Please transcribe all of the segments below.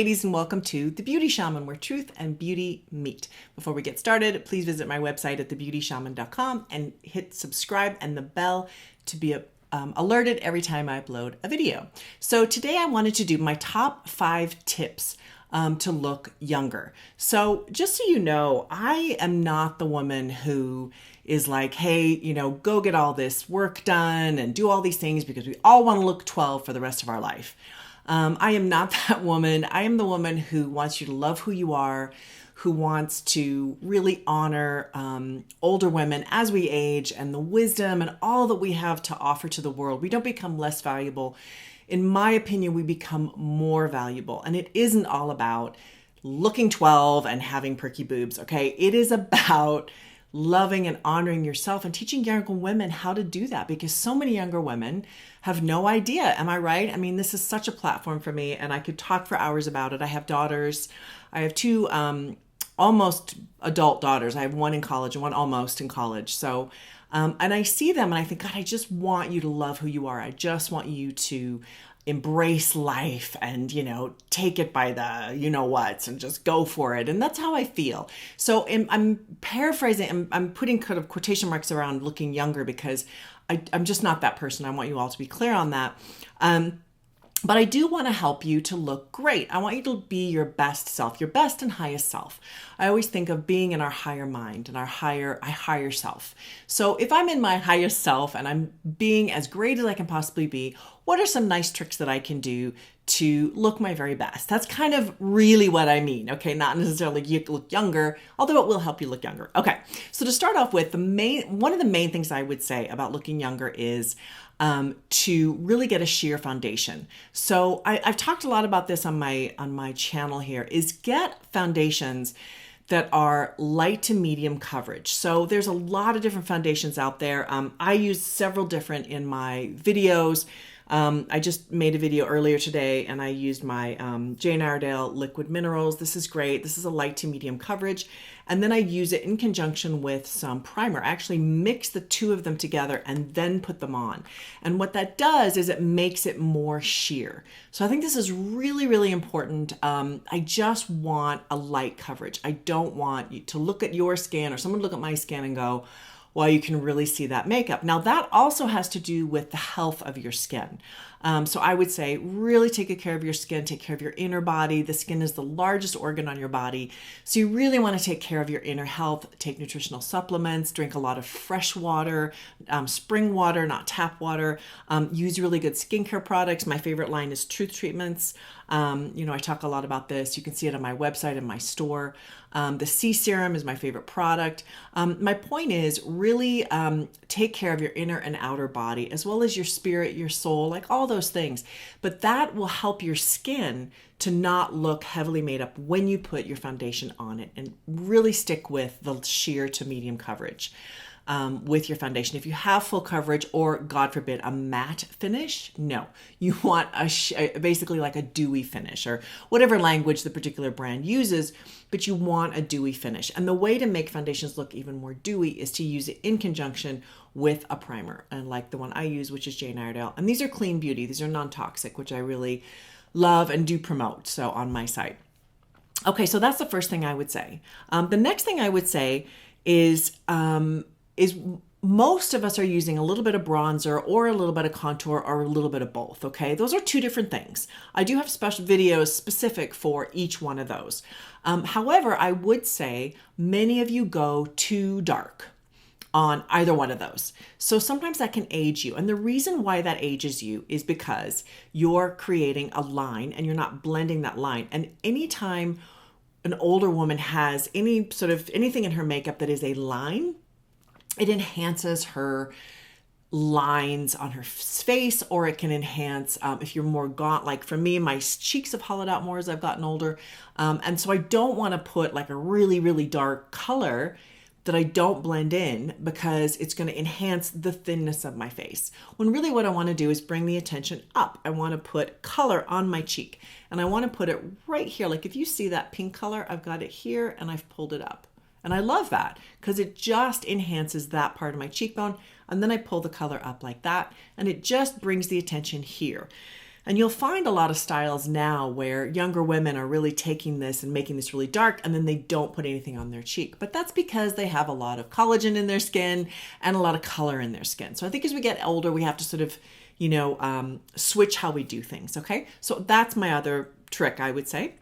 ladies, and welcome to The Beauty Shaman, where truth and beauty meet. Before we get started, please visit my website at thebeautyshaman.com and hit subscribe and the bell to be alerted every time I upload a video. So today I wanted to do my top 5 tips to look younger. So just so you know, I am not the woman who is like, hey, go get all this work done and do all these things because we all want to look 12 for the rest of our life. I am not that woman. I am the woman who wants you to love who you are, who wants to really honor older women as we age and the wisdom and all that we have to offer to the world. We don't become less valuable. In my opinion, we become more valuable. And it isn't all about looking 12 and having perky boobs, okay? It is about loving and honoring yourself and teaching younger women how to do that, because so many younger women have no idea. Am I right? I mean, this is such a platform for me and I could talk for hours about it. I have daughters. I have 2 almost adult daughters. I have one in college and one almost in college. So, and I see them and I think, God, I just want you to love who you are. I just want you to embrace life and, take it by the whats and just go for it. And that's how I feel. So I'm paraphrasing, I'm putting kind of quotation marks around looking younger because I'm just not that person. I want you all to be clear on that. But I do want to help you to look great. I want you to be your best self, your best and highest self. I always think of being in our higher mind and our higher self. So if I'm in my highest self and I'm being as great as I can possibly be, what are some nice tricks that I can do to look my very best? That's kind of really what I mean. Okay, not necessarily you look younger, although it will help you look younger. Okay, so to start off with, one of the main things I would say about looking younger is to really get a sheer foundation. So I've talked a lot about this on my channel here, is get foundations that are light to medium coverage. So there's a lot of different foundations out there. I use several different in my videos. I just made a video earlier today and I used my Jane Iredale Liquid Minerals. This is great. This is a light to medium coverage. And then I use it in conjunction with some primer. I actually mix the 2 of them together and then put them on. And what that does is it makes it more sheer. So I think this is really, really important. I just want a light coverage. I don't want you to look at your skin or someone look at my skin and go, well, you can really see that makeup. Now that also has to do with the health of your skin. So I would say really take care of your skin, take care of your inner body. The skin is the largest organ on your body. So you really want to take care of your inner health, take nutritional supplements, drink a lot of fresh water, spring water, not tap water, use really good skincare products. My favorite line is Truth Treatments. I talk a lot about this. You can see it on my website and my store. The C serum is my favorite product. My point is really take care of your inner and outer body, as well as your spirit, your soul, like all those things. But that will help your skin to not look heavily made up when you put your foundation on it, and really stick with the sheer to medium coverage. With your foundation. If you have full coverage or, God forbid, a matte finish, no. You want basically like a dewy finish, or whatever language the particular brand uses, but you want a dewy finish. And the way to make foundations look even more dewy is to use it in conjunction with a primer, and like the one I use, which is Jane Iredale. And these are clean beauty. These are non-toxic, which I really love and do promote so on my site. Okay, so that's the first thing I would say. The next thing I would say is most of us are using a little bit of bronzer or a little bit of contour or a little bit of both, okay? Those are 2 different things. I do have special videos specific for each one of those. However, I would say many of you go too dark on either one of those. So sometimes that can age you. And the reason why that ages you is because you're creating a line and you're not blending that line. And anytime an older woman has anything in her makeup that is a line, it enhances her lines on her face, or it can enhance, if you're more gaunt, like for me, my cheeks have hollowed out more as I've gotten older. And so I don't want to put like a really, really dark color that I don't blend in, because it's going to enhance the thinness of my face. When really what I want to do is bring the attention up. I want to put color on my cheek, and I want to put it right here. Like if you see that pink color, I've got it here and I've pulled it up. And I love that because it just enhances that part of my cheekbone. And then I pull the color up like that, and it just brings the attention here. And you'll find a lot of styles now where younger women are really taking this and making this really dark, and then they don't put anything on their cheek. But that's because they have a lot of collagen in their skin and a lot of color in their skin. So I think as we get older, we have to sort of, switch how we do things, okay? So that's my other trick, I would say.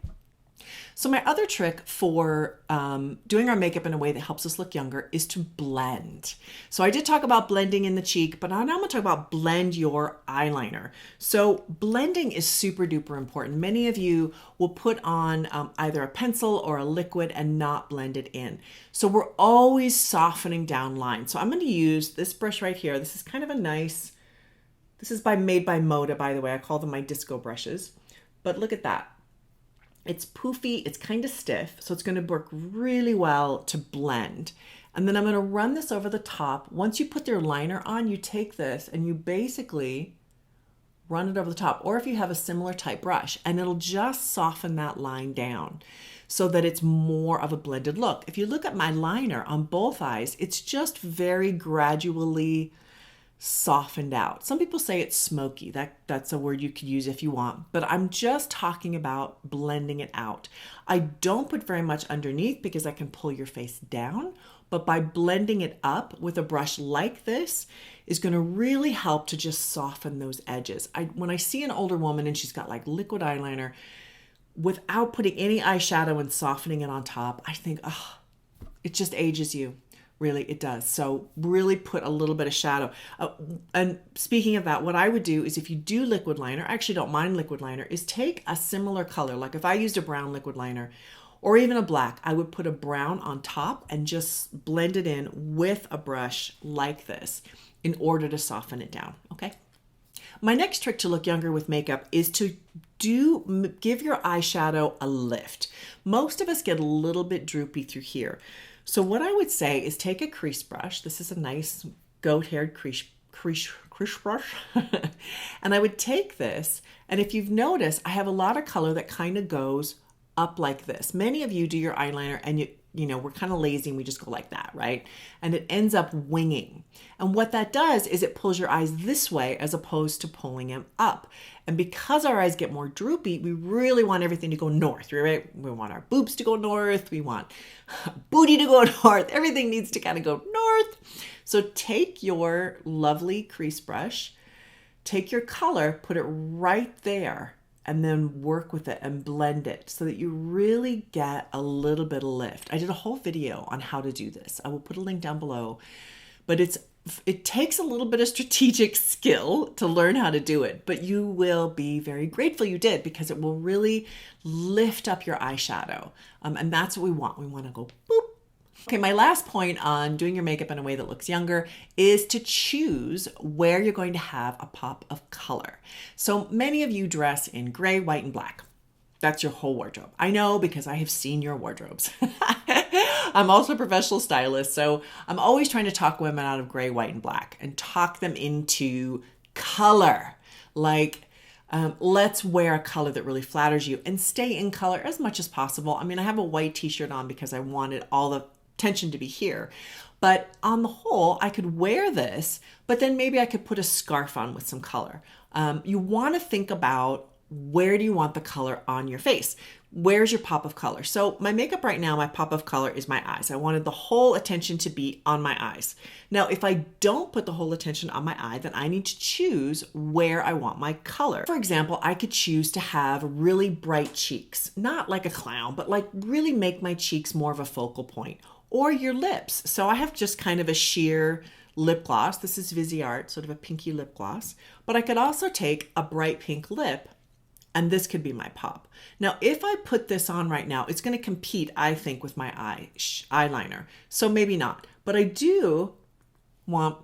So my other trick for doing our makeup in a way that helps us look younger is to blend. So I did talk about blending in the cheek, but now I'm going to talk about blend your eyeliner. So blending is super duper important. Many of you will put on either a pencil or a liquid and not blend it in. So we're always softening down lines. So I'm going to use this brush right here. This is kind of a nice, this is made by Moda, by the way. I call them my disco brushes. But look at that. It's poofy, it's kind of stiff, so it's going to work really well to blend. And then I'm going to run this over the top. Once you put your liner on, you take this and you basically run it over the top, or if you have a similar type brush, and it'll just soften that line down so that it's more of a blended look. If you look at my liner on both eyes, it's just very gradually softened out. Some people say it's smoky. That's a word you could use if you want, but I'm just talking about blending it out. I don't put very much underneath because I can pull your face down, but by blending it up with a brush like this is going to really help to just soften those edges. When I see an older woman and she's got like liquid eyeliner without putting any eyeshadow and softening it on top, I think, oh, it just ages you. Really, it does. So really put a little bit of shadow. And speaking of that, what I would do is if you do liquid liner, I actually don't mind liquid liner, is take a similar color. Like if I used a brown liquid liner or even a black, I would put a brown on top and just blend it in with a brush like this in order to soften it down, okay? My next trick to look younger with makeup is to give your eyeshadow a lift. Most of us get a little bit droopy through here. So what I would say is take a crease brush. This is a nice goat-haired crease brush. And I would take this, and if you've noticed, I have a lot of color that kind of goes up like this. Many of you do your eyeliner and we're kind of lazy and we just go like that, right? And it ends up winging. And what that does is it pulls your eyes this way as opposed to pulling them up. And because our eyes get more droopy, we really want everything to go north, right? We want our boobs to go north. We want booty to go north. Everything needs to kind of go north. So take your lovely crease brush, take your color, put it right there, and then work with it and blend it so that you really get a little bit of lift. I did a whole video on how to do this. I will put a link down below, but it takes a little bit of strategic skill to learn how to do it, but you will be very grateful you did because it will really lift up your eyeshadow. And that's what we want. We want to go boop. Okay, my last point on doing your makeup in a way that looks younger is to choose where you're going to have a pop of color. So many of you dress in gray, white, and black. That's your whole wardrobe. I know because I have seen your wardrobes. I'm also a professional stylist, so I'm always trying to talk women out of gray, white, and black and talk them into color. Like, let's wear a color that really flatters you and stay in color as much as possible. I mean, I have a white t-shirt on because I wanted all the attention to be here. But on the whole, I could wear this, but then maybe I could put a scarf on with some color. You want to think about where do you want the color on your face? Where's your pop of color? So my makeup right now, my pop of color is my eyes. I wanted the whole attention to be on my eyes. Now, if I don't put the whole attention on my eye, then I need to choose where I want my color. For example, I could choose to have really bright cheeks, not like a clown, but like really make my cheeks more of a focal point, or your lips. So I have just kind of a sheer lip gloss. This is Viseart, sort of a pinky lip gloss, but I could also take a bright pink lip and this could be my pop. Now, if I put this on right now, it's going to compete, I think, with my eyeliner. So maybe not, but I do want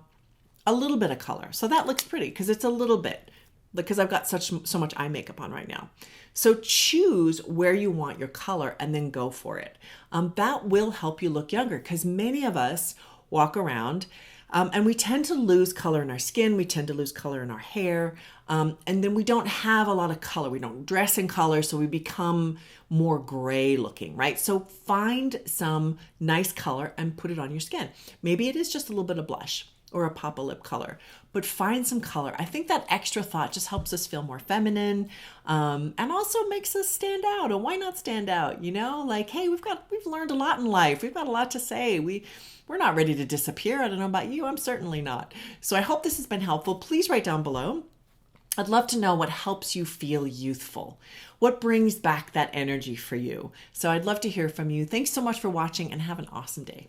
a little bit of color. So that looks pretty because it's a little bit, because I've got so much eye makeup on right now. So choose where you want your color and then go for it. That will help you look younger because many of us walk around and we tend to lose color in our skin. We tend to lose color in our hair. And then we don't have a lot of color. We don't dress in color, so we become more gray looking, right? So find some nice color and put it on your skin. Maybe it is just a little bit of blush. or a pop of lip color, but find some color. I think that extra thought just helps us feel more feminine, and also makes us stand out. And why not stand out? You know, like, hey, we've learned a lot in life. We've got a lot to say. We're not ready to disappear. I don't know about you. I'm certainly not. So I hope this has been helpful. Please write down below. I'd love to know what helps you feel youthful. What brings back that energy for you? So I'd love to hear from you. Thanks so much for watching and have an awesome day.